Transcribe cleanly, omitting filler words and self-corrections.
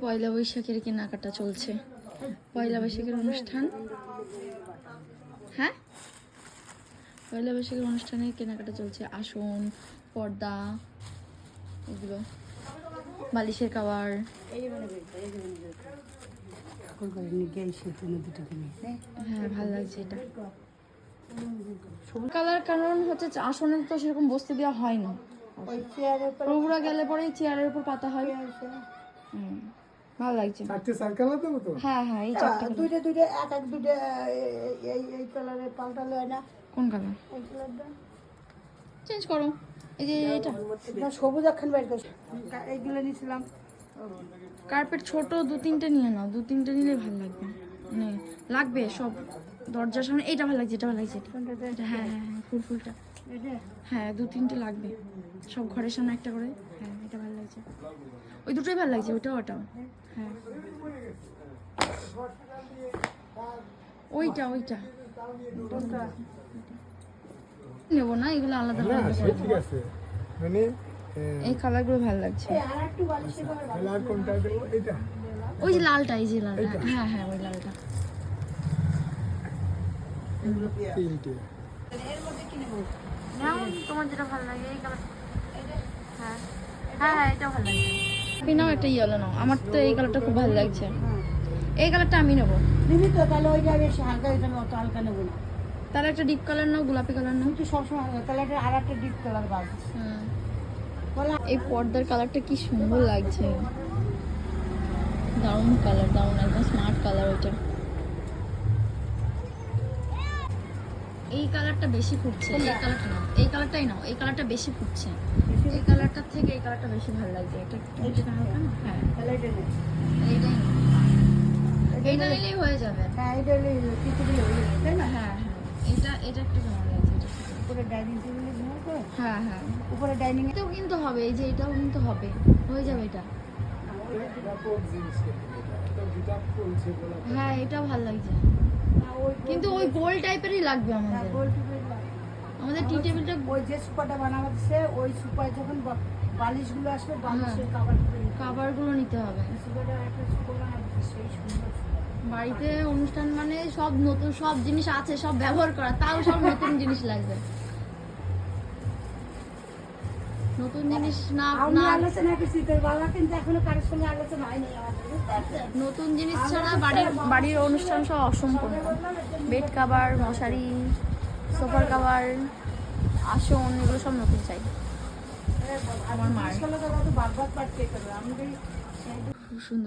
পয়লা বৈশাখের কেনাকাটা চলছে। পয়লা বৈশাখের অনুষ্ঠান, হ্যাঁ পয়লা বৈশাখের অনুষ্ঠানে কেনাকাটা চলছে। আসন, পর্দা, এগুলো, বালিশের কভার। হ্যাঁ ভালো লাগছে এটা কালার, কারণ হচ্ছে আসনে তো সেরকম বসতে দেওয়া হয় না, প্রভুরা গেলে পরে চেয়ারের উপর পাতা হয়। ভালো লাগছে। হ্যাঁ হ্যাঁ এই চারটে দুইটা দুইটা এক এক দুইটা এই কালারে পাল্টালে হয় না? কোন কালার? এই কালারটা চেঞ্জ করো। এই যে এটা সবুজ একখান বাইর করছি, এইগুলো নিয়েছিলাম। কার্পেট ছোট 2-3টে নিয়ে নাও, 2-3টে নিলে ভালো লাগবে, মানে লাগবে সব দরজার সামনে। এইটা ভালো লাগছে, এটা ভালো লাগছে, এটা হ্যাঁ হ্যাঁ হ্যাঁ ফুলটা হ্যাঁ 2-3টে লাগবে সব ঘরের সামনে একটা করে। হ্যাঁ এটা ভালো লাগছে, ওই দুটোই ভালো লাগছে, ওটাও ওটাও। হ্যাঁ ওইটা ওইটা নেবো না, এগুলো আলাদা ঠিক আছে। মানে এই কালারগুলো ভালো লাগছে। কালার কোনটা দেবো? এটা ওই যে লালটা, এই যে লালটা, হ্যাঁ হ্যাঁ ওই লালটা। তিনটে নাও তোমার যেটা ভালো লাগে এই কালার। হ্যাঁ হ্যাঁ হ্যাঁ এটা ভালো লাগছে। তুমি নাও একটা ইয়েলো নাও, আমার তো এই কালারটা খুব ভালো লাগছে। এই কালারটা আমি নেবো। নিবি তো? তাহলে ওইটা বেশি হালকা, এটা আমি অত হালকা নেবো না। তাহলে একটা ডিপ কালার নাও, গোলাপি কালার নাও। তুই সবসময় হালকা, তাহলে এটা আর একটা ডিপ কালার বাদ। এই পর্দার কালারটা কি সুন্দর লাগছে, দারুণ কালার, দারুণ একদম স্মার্ট কালার ওইটা। এই কালারটা বেশি ফুটছে, এই কালারটা নাও, এই কালারটাই নাও, এই কালারটা বেশি ফুটছে। এই কালারটার থেকে এই কালারটা বেশি ভালো লাগছে। এটা একটু হালকা না? হ্যাঁ তাহলে এটা নে। এইটাই নাও, এইটা নিলেই হয়ে যাবে। হ্যাঁ এটা কিছু দিলে হয়ে যাবে, তাই না? হ্যাঁ হ্যাঁ এটা একটু ভালো লাগছে, এটা উপরে ডাইনিং টেবিলে ঘুমাও তো? হ্যাঁ হ্যাঁ উপরে ডাইনিং এটাও কিন্তু হবে, এই যে এটাও কিন্তু হবে, হয়ে যাবে এটা। হ্যাঁ এটাও ভালো লাগছে, কিন্তু ওই গোল টাইপেরই লাগবে আমাদের। আমাদের টি টেবিলটা ওই যে সুপারটা বানাচ্ছে, ওই সুপার যখন বালিশগুলো আসবে, বালিশের কাভারগুলো নিতে হবে। সুপারটা একটা সুপার বানাচ্ছে, সেই সুন্দর। বাড়িতে অনুষ্ঠান মানে সব নতুন, সব জিনিস আছে, সব ব্যবহার করা, তাও সব নতুন জিনিস লাগবে। নতুন জিনিস না আমি আলোচনা করছি, তোর বাবা কিন্তু এখনো কারোর সঙ্গে আলোচনা হয়নি আমাদের। নতুন জিনিস ছাড়া বাড়ির অনুষ্ঠান সব অসম্পূর্ণ। বেড কাভার, মশারি, সোফার কাভার, আসন, এগুলো সব নতুন চাই আমার মার। বারবার পাঠিয়ে করবে আমি খুব সুন্দর